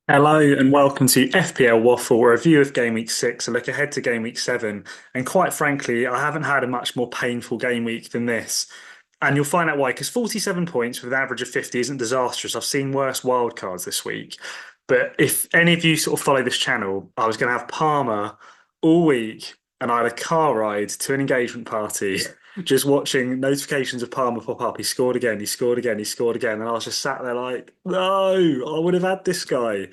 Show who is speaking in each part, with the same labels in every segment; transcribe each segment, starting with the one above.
Speaker 1: Hello and welcome to FPL Waffle, a review of Game Week 6, a look ahead to Game Week 7. And quite frankly, I haven't had a much more painful game week than this. And you'll find out why, because 47 points with an average of 50 isn't disastrous. I've seen worse wildcards this week. But if any of you sort of follow this channel, I was going to have Palmer all week and I had a car ride to an engagement party. Just watching notifications of Palmer pop up. He scored again, he scored again, he scored again. And I was just sat there like, no, I would have had this guy.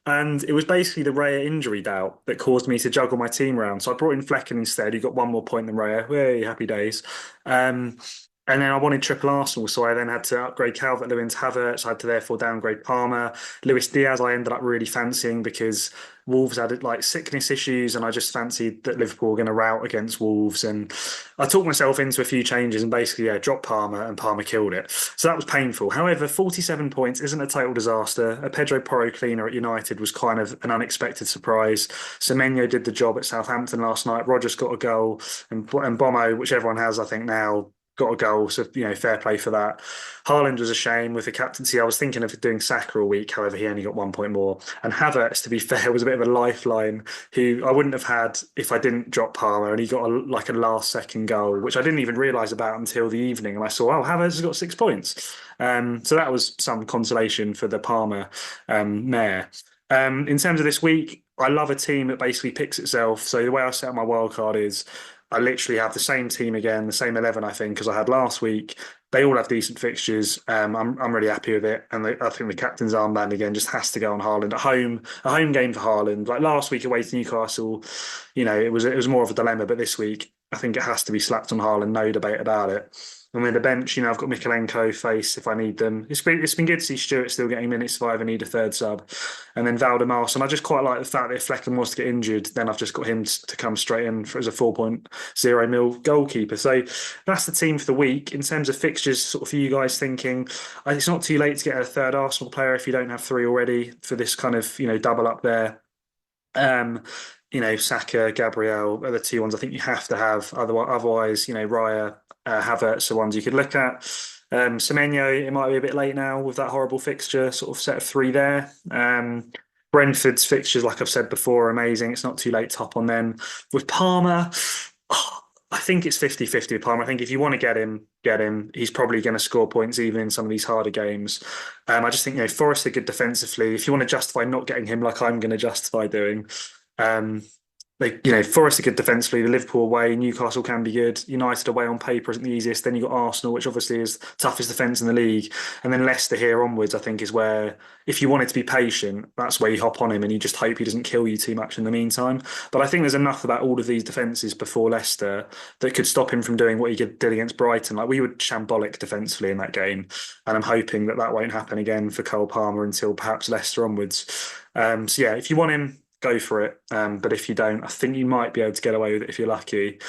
Speaker 1: And it was basically the Raya injury doubt that caused me to juggle my team around. So I brought in Flecken instead, who got one more point than Raya. Hey, happy days. Um, and then I wanted triple Arsenal, so I then had to upgrade Calvert-Lewin to Havertz. I had to therefore downgrade Palmer. Luis Diaz I ended up really fancying because Wolves had like sickness issues, and I just fancied that Liverpool were going to rout against Wolves. And I talked myself into a few changes and basically, yeah, dropped Palmer and Palmer killed it. So that was painful. However, 47 points isn't a total disaster. A Pedro Porro cleaner at United was kind of an unexpected surprise. Semenyo did the job at Southampton last night. Rogers got a goal, and Bomo, which everyone has, I think, now got a goal. So, fair play for that. Haaland was a shame with the captaincy. I was thinking of doing Saka a week. However, he only got 1 point more. And Havertz, to be fair, was a bit of a lifeline who I wouldn't have had if I didn't drop Palmer. And he got like a last second goal, which I didn't even realise about until the evening. And I saw, oh, Havertz has got 6 points. So that was some consolation for the Palmer mare. In terms of this week, I love a team that basically picks itself. So the way I set up my wild card is I literally have the same team again, the same 11, I think, as I had last week. They all have decent fixtures. I'm really happy with it, and I think the captain's armband again just has to go on Haaland at home. A home game for Haaland, like last week away to Newcastle, it was more of a dilemma, but this week I think it has to be slapped on Haaland, no debate about it. And with the bench, I've got Mikalenko face if I need them. It's been good to see Stewart still getting minutes if I ever need a third sub, and then Valdemar. And I just quite like the fact that if Flecken was to get injured, then I've just got him to come straight in as a 4.0 mil goalkeeper. So that's the team for the week. In terms of fixtures, sort of for you guys thinking, it's not too late to get a third Arsenal player if you don't have three already for this kind of double up there. Um, Saka, Gabriel are the two ones I think you have to have. Otherwise, Raya, Havertz are ones you could look at. Semenyo, it might be a bit late now with that horrible fixture, sort of set of three there. Brentford's fixtures, like I've said before, are amazing. It's not too late to hop on them. With Palmer, oh, I think it's 50-50 with Palmer. I think if you want to get him, get him. He's probably going to score points even in some of these harder games. I just think, Forest are good defensively. If you want to justify not getting him, like I'm going to justify doing, um, Forest are good defensively. The Liverpool away, Newcastle can be good. United away on paper isn't the easiest. Then you've got Arsenal, which obviously is toughest defence in the league. And then Leicester here onwards, I think, is where, if you wanted to be patient, that's where you hop on him and you just hope he doesn't kill you too much in the meantime. But I think there's enough about all of these defences before Leicester that could stop him from doing what he did against Brighton. Like we were shambolic defensively in that game. And I'm hoping that that won't happen again for Cole Palmer until perhaps Leicester onwards. So yeah, if you want him, go for it. But if you don't, I think you might be able to get away with it if you're lucky.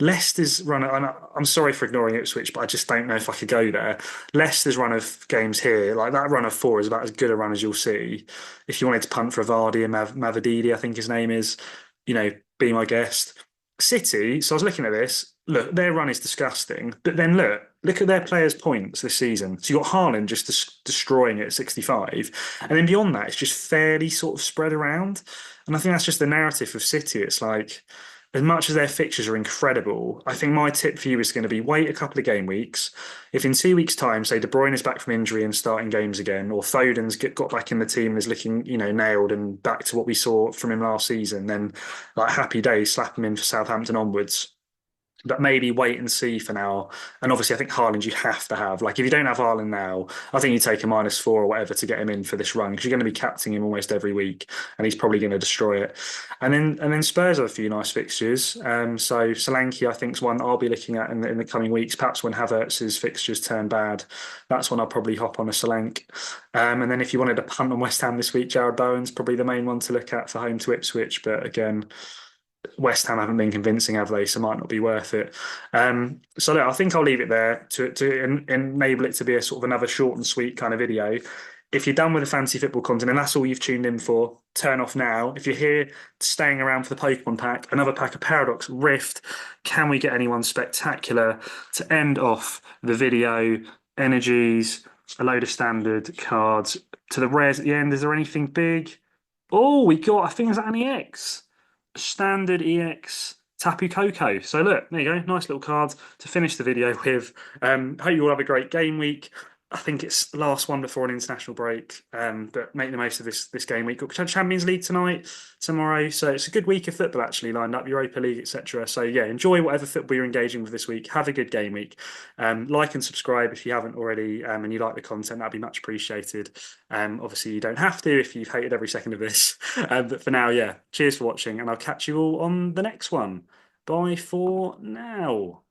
Speaker 1: Leicester's run, and I'm sorry for ignoring Ipswich, but I just don't know if I could go there. Leicester's run of games here, like that run of four, is about as good a run as you'll see. If you wanted to punt for Vardy and Mavididi, I think his name is, be my guest. City, so I was looking at this. Look, their run is disgusting, but then look at their players' points this season. So you got Haaland just destroying it at 65, and then beyond that, it's just fairly sort of spread around. And I think that's just the narrative of City. It's like, as much as their fixtures are incredible, I think my tip for you is going to be wait a couple of game weeks. If in 2 weeks' time, say De Bruyne is back from injury and starting games again, or Foden's got back in the team and is looking, nailed and back to what we saw from him last season, then like happy days, slap him in for Southampton onwards, but maybe wait and see for now. And obviously, I think Haaland you have to have. Like, if you don't have Haaland now, I think you take a -4 or whatever to get him in for this run because you're going to be captaining him almost every week, and he's probably going to destroy it. And then Spurs have a few nice fixtures. So Solanke, I think, is one I'll be looking at in the coming weeks. Perhaps when Havertz's fixtures turn bad, that's when I'll probably hop on a Solanke. And then if you wanted to punt on West Ham this week, Jared Bowen's probably the main one to look at for home to Ipswich. But again, West Ham haven't been convincing, have they? So it might not be worth it. So look, I think I'll leave it there to enable it to be a sort of another short and sweet kind of video. If you're done with the fantasy football content and that's all you've tuned in for, turn off now. If you're here staying around for the Pokemon pack, another pack of Paradox Rift, can we get anyone spectacular to end off the video? Energies, a load of standard cards, to the rares at the end. Is there anything big? Oh, we got, I think it's an EX. Standard EX Tapu Koko. So look, there you go. Nice little card to finish the video with. Hope you all have a great game week. I think it's the last one before an international break. But make the most of this game week. Got Champions League tonight, tomorrow. So it's a good week of football actually lined up, Europa League, etc. So yeah, enjoy whatever football you're engaging with this week. Have a good game week. Like and subscribe if you haven't already, and you like the content. That'd be much appreciated. Obviously, you don't have to if you've hated every second of this. But for now, yeah, cheers for watching, and I'll catch you all on the next one. Bye for now.